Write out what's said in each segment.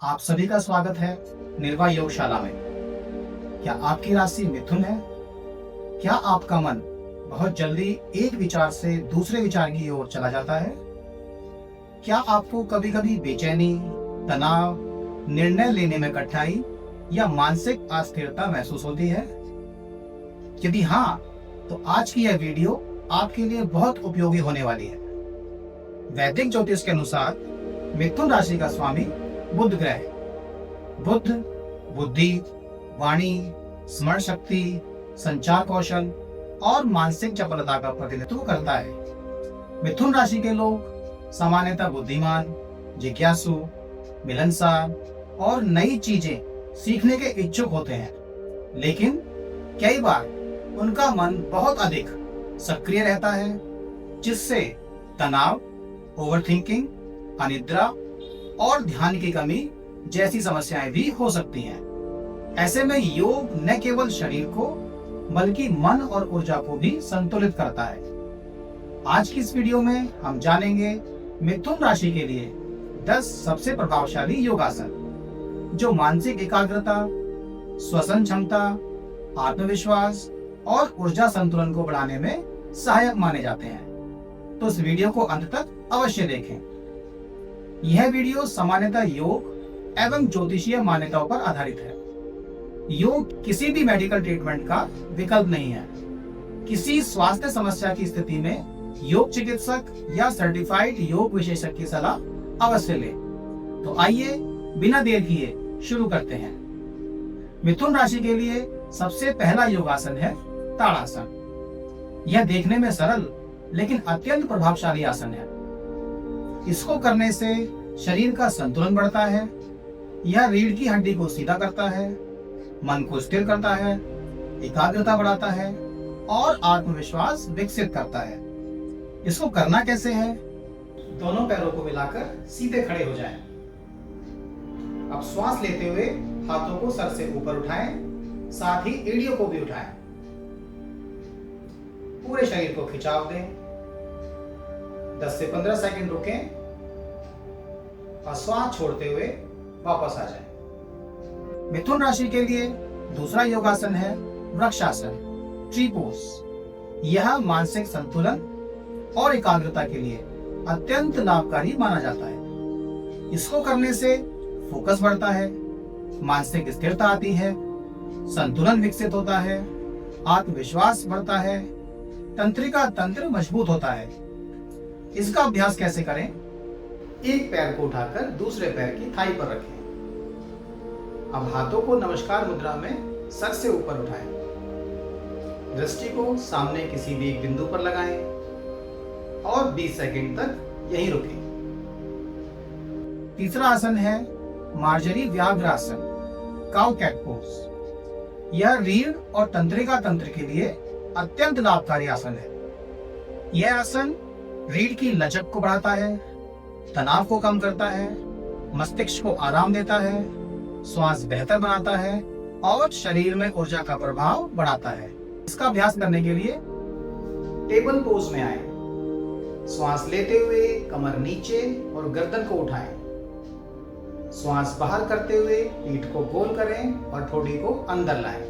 आप सभी का स्वागत है निर्वाह योगशाला में। क्या आपकी राशि मिथुन है? क्या आपका मन बहुत जल्दी एक विचार से दूसरे विचार की ओर चला जाता है? क्या आपको कभी-कभी बेचैनी, तनाव, निर्णय लेने में कठिनाई या मानसिक अस्थिरता महसूस होती है? यदि हाँ, तो आज की यह वीडियो आपके लिए बहुत उपयोगी होने वाली है। वैदिक ज्योतिष के अनुसार मिथुन राशि का स्वामी बुध ग्रह है। बुध बुद्धि, वाणी, स्मरण शक्ति, संचार कौशल और मानसिक चपलता का प्रतिनिधित्व करता है। मिथुन राशि के लोग सामान्यतः बुद्धिमान, जिज्ञासु, मिलनसार और नई चीजें सीखने के इच्छुक होते हैं, लेकिन कई बार उनका मन बहुत अधिक सक्रिय रहता है, जिससे तनाव, ओवरथिंकिंग, अनिद्रा और ध्यान की कमी जैसी समस्याएं भी हो सकती हैं। ऐसे में योग न केवल शरीर को बल्कि मन और ऊर्जा को भी संतुलित करता है। आज की इस वीडियो में हम जानेंगे मिथुन राशि के लिए 10 सबसे प्रभावशाली योगासन जो मानसिक एकाग्रता, श्वसन क्षमता, आत्मविश्वास और ऊर्जा संतुलन को बढ़ाने में सहायक माने जाते हैं। तो इस वीडियो को अंत तक अवश्य देखें। यह वीडियो सामान्यतः योग एवं ज्योतिषीय मान्यताओं पर आधारित है। योग किसी भी मेडिकल ट्रीटमेंट का विकल्प नहीं है। किसी स्वास्थ्य समस्या की स्थिति में योग चिकित्सक या सर्टिफाइड योग विशेषज्ञ की सलाह अवश्य लें। तो आइए बिना देर किए शुरू करते हैं। मिथुन राशि के लिए सबसे पहला योगासन है ताड़ासन। यह देखने में सरल लेकिन अत्यंत प्रभावशाली आसन है। इसको करने से शरीर का संतुलन बढ़ता है। यह रीढ़ की हड्डी को सीधा करता है, मन को स्थिर करता है, एकाग्रता बढ़ाता है और आत्मविश्वास विकसित करता है। इसको करना कैसे है? दोनों पैरों को मिलाकर सीधे खड़े हो जाएं। अब श्वास लेते हुए हाथों को सर से ऊपर उठाएं, साथ ही एड़ियों को भी उठाएं। पूरे शरीर को खिंचाव दें। 10 से 15 सेकंड रुकें और श्वास छोड़ते हुए वापस आ जाएं। मिथुन राशि के लिए दूसरा योगासन है वृक्षासन, ट्री पोज। यह मानसिक संतुलन और एकाग्रता के लिए अत्यंत लाभकारी माना जाता है। इसको करने से फोकस बढ़ता है, मानसिक स्थिरता आती है, संतुलन विकसित होता है, आत्मविश्वास बढ़ता है, तंत्रिका तंत्र मजबूत होता है। इसका अभ्यास कैसे करें? एक पैर को उठाकर दूसरे पैर की थाई पर रखें। अब हाथों को नमस्कार मुद्रा में सर से ऊपर उठाएं। दृष्टि को सामने किसी भी एक बिंदु पर लगाएं और 20 सेकंड तक यहीं रुकें। तीसरा आसन है Marjorie Vyaghrasana, cow cat pose. यह रीढ़ और तंत्रिका तंत्र के लिए अत्यंत लाभकारी आसन है। यह आसन रीढ़ की लचक को बढ़ाता है, तनाव को कम करता है, मस्तिष्क को आराम देता है, श्वास बेहतर बनाता है और शरीर में ऊर्जा का प्रभाव बढ़ाता है। इसका अभ्यास करने के लिए टेबल पोज में आए। श्वास लेते हुए कमर नीचे और गर्दन को उठाएं। श्वास बाहर करते हुए पीठ को गोल करें और ठोड़ी को अंदर लाएं।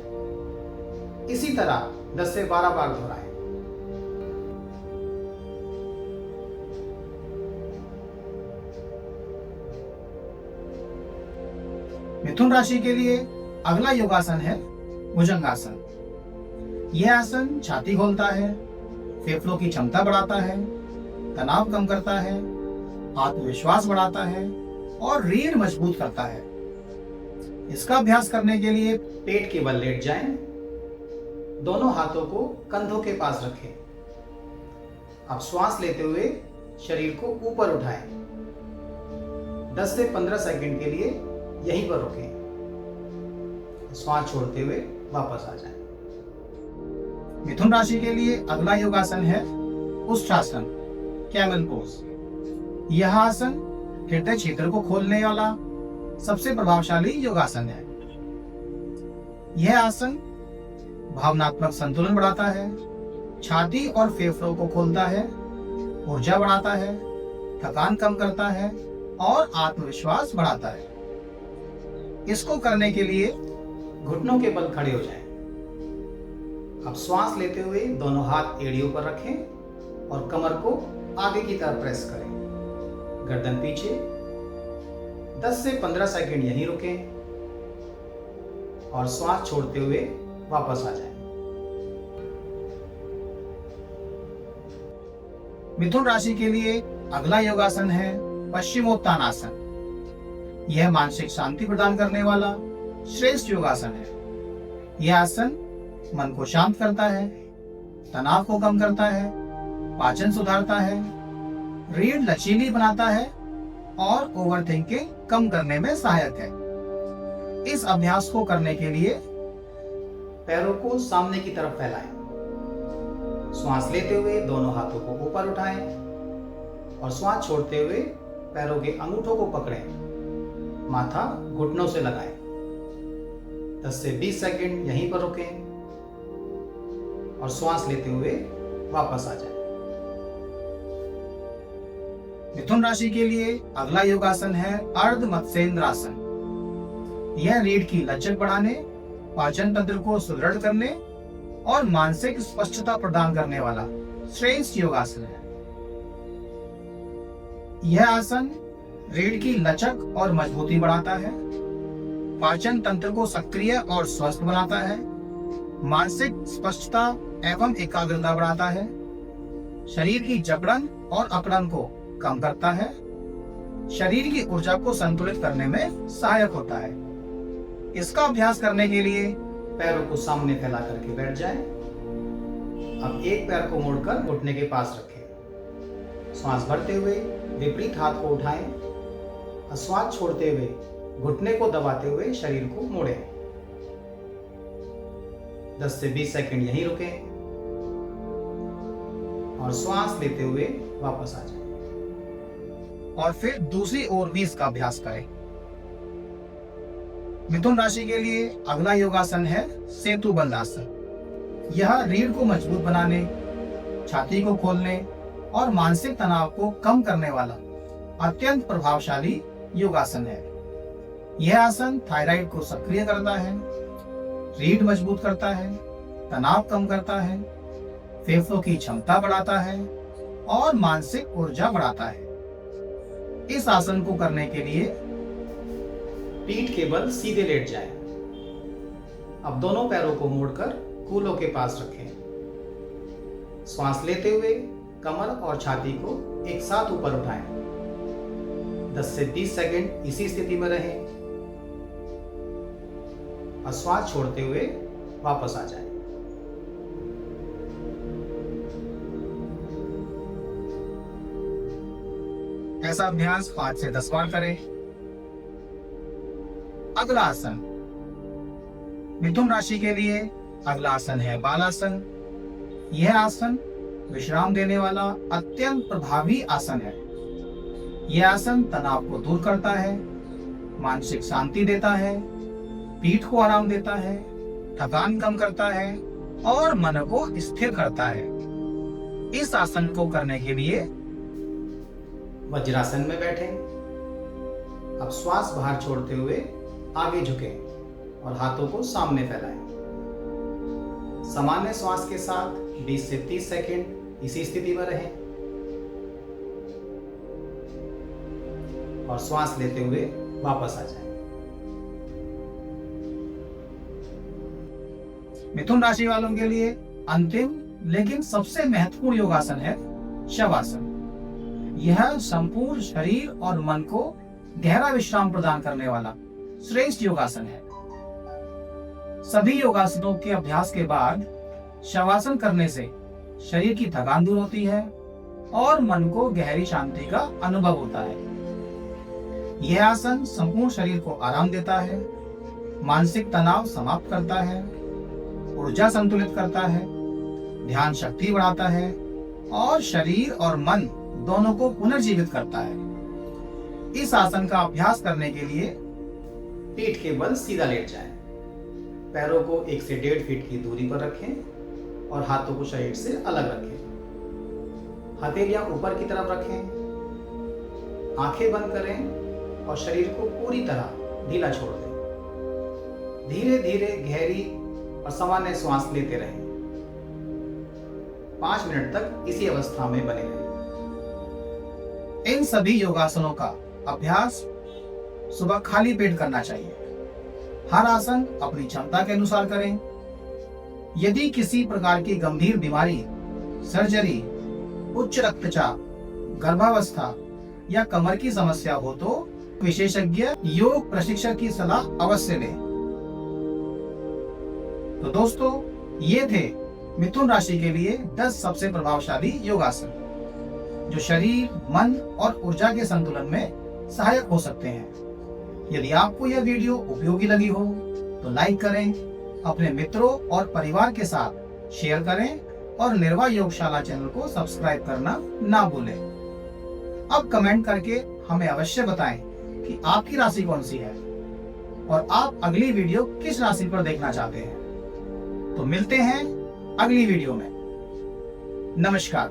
इसी तरह 10 से 12 बार दोहराएं। मिथुन राशि के लिए अगला योगासन है भुजंगासन। यह आसन छाती खोलता है, फेफड़ों की क्षमता बढ़ाता है, तनाव कम करता है, आत्मविश्वास बढ़ाता है और रीढ़ मजबूत करता है। इसका अभ्यास करने के लिए पेट के बल लेट जाएं। दोनों हाथों को कंधों के पास रखें। अब श्वास लेते हुए शरीर को ऊपर उठाएं। 10 से 15 सेकंड के लिए यहीं पर रुकें। श्वास छोड़ते हुए वापस आ जाएं। मिथुन राशि के लिए अगला योगासन है उष्ट्रासन, कैमल पोज। यह आसन हृदय क्षेत्र को खोलने वाला सबसे प्रभावशाली योगासन है। यह आसन भावनात्मक संतुलन बढ़ाता है, छाती और फेफड़ों को खोलता है, ऊर्जा बढ़ाता है, थकान कम करता है और आत्मविश्वास बढ़ाता है। इसको करने के लिए घुटनों के बल खड़े हो जाएं। अब श्वास लेते हुए दोनों हाथ एड़ियों पर रखें और कमर को आगे की तरफ प्रेस करें। गर्दन पीछे। 10 से 15 सेकंड यहीं रुकें और श्वास छोड़ते हुए वापस आ जाएं। मिथुन राशि के लिए अगला योगासन है पश्चिमोत्तानासन। यह मानसिक शांति प्रदान करने वाला श्रेष्ठ योगासन है। यह आसन मन को शांत करता है, तनाव को कम करता है, पाचन सुधारता है, रीढ़ लचीली बनाता है और ओवरथिंकिंग कम करने में सहायक है। इस अभ्यास को करने के लिए पैरों को सामने की तरफ फैलाएं। श्वास लेते हुए दोनों हाथों को ऊपर उठाएं और श्वास छोड़ते हुए पैरों के अंगूठों को पकड़ें। माथा घुटनों से लगाएं। 10 से 20 सेकंड यहीं पर रुकें और श्वास लेते हुए वापस आ जाएं। मिथुन राशि के लिए अगला योगासन है अर्ध मत्स्येंद्रासन। यह रीढ़ की लचक बढ़ाने, पाचन तंत्र को सुदृढ़ करने और मानसिक स्पष्टता प्रदान करने वाला श्रेष्ठ योगासन है। यह आसन रीढ़ की लचक और मजबूती बढ़ाता है, पाचन तंत्र को सक्रिय और स्वस्थ बनाता है, मानसिक स्पष्टता एवं एकाग्रता बढ़ाता है, शरीर की जकड़न और अकड़न को कम करता है, शरीर की ऊर्जा को संतुलित करने में सहायक होता है। इसका अभ्यास करने के लिए पैरों को सामने फैला करके बैठ जाएं। अब एक पैर को मोड़कर घुटने के पास रखें। श्वास भरते हुए विपरीत हाथ को उठाएं और श्वास छोड़ते हुए घुटने को दबाते हुए शरीर को मोड़ें। 10 से 20 सेकंड यहीं रुकें और श्वास लेते हुए वापस आ जाएं। और फिर दूसरी ओर भी इसका अभ्यास करें। मिथुन राशि के लिए अगला योगासन है सेतु बंध आसन। यह रीढ़ को मजबूत बनाने, छाती को खोलने और मानसिक तनाव को कम करने वाला अत्यंत प्रभावशाली योगासन है। यह आसन थायराइड को सक्रिय करता है, रीढ़ मजबूत करता है, तनाव कम करता है, फेफड़ों की क्षमता बढ़ाता है और मानसिक ऊर्जा बढ़ाता है। इस आसन को करने के लिए पीठ के बल सीधे लेट जाएं। अब दोनों पैरों को मोड़कर कूल्हों के पास रखें। श्वास लेते हुए कमर और छाती को एक साथ ऊपर उठाएं। 10 से 20 सेकंड इसी स्थिति में रहें और श्वास छोड़ते हुए वापस आ जाएं। ऐसा अभ्यास 5 से 10 बार करें। अगला आसन मिथुन राशि के लिए अगला आसन है बालासन। यह आसन विश्राम देने वाला अत्यंत प्रभावी आसन है। यह आसन तनाव को दूर करता है, मानसिक शांति देता है, पीठ को आराम देता है, थकान कम करता है और मन को स्थिर करता है। इस आसन को करने के लिए वज्रासन में बैठें। अब श्वास बाहर छोड़ते हुए आगे झुकें और हाथों को सामने फैलाएं। सामान्य श्वास के साथ 20 से 30 सेकंड इसी स्थिति में रहें और श्वास लेते हुए वापस आ जाएं। मिथुन राशि वालों के लिए अंतिम लेकिन सबसे महत्वपूर्ण योगासन है शवासन। यह संपूर्ण शरीर और मन को गहरा विश्राम प्रदान करने वाला श्रेष्ठ योगासन है। सभी योगासनों के अभ्यास के बाद शवासन करने से शरीर की थकान दूर होती है और मन को गहरी शांति का अनुभव होता है। यह आसन संपूर्ण शरीर को आराम देता है, मानसिक तनाव समाप्त करता है, ऊर्जा संतुलित करता है, ध्यान शक्ति बढ़ाता है और शरीर और मन दोनों को पुनर्जीवित करता है। इस आसन का अभ्यास करने के लिए पीठ के बल सीधा लेट जाएं। पैरों को 1 से 1.5 फीट की दूरी पर रखें और हाथों को शरीर से अलग रखें। हथेलियां ऊपर की तरफ रखें, आंखें बंद करें और शरीर को पूरी तरह ढीला छोड़ दें। धीरे धीरे गहरी और सामान्य श्वास लेते रहें। 5 मिनट तक इसी अवस्था में बने रहें। इन सभी योगासनों का अभ्यास सुबह खाली पेट करना चाहिए। हर आसन अपनी क्षमता के अनुसार करें। यदि किसी प्रकार की गंभीर बीमारी, सर्जरी, उच्च रक्तचाप, गर्भावस्था या कमर की समस्या हो तो विशेषज्ञ योग प्रशिक्षक की सलाह अवश्य लें। तो दोस्तों, ये थे मिथुन राशि के लिए 10 सबसे प्रभावशाली योगासन जो शरीर, मन और ऊर्जा के संतुलन में सहायक हो सकते हैं। यदि आपको यह वीडियो उपयोगी लगी हो तो लाइक करें, अपने मित्रों और परिवार के साथ शेयर करें और निर्वाह योगशाला चैनल को सब्सक्राइब करना ना भूलें। अब कमेंट करके हमें अवश्य बताएं कि आपकी राशि कौन सी है और आप अगली वीडियो किस राशि पर देखना चाहते हैं। तो मिलते हैं अगली वीडियो में। नमस्कार।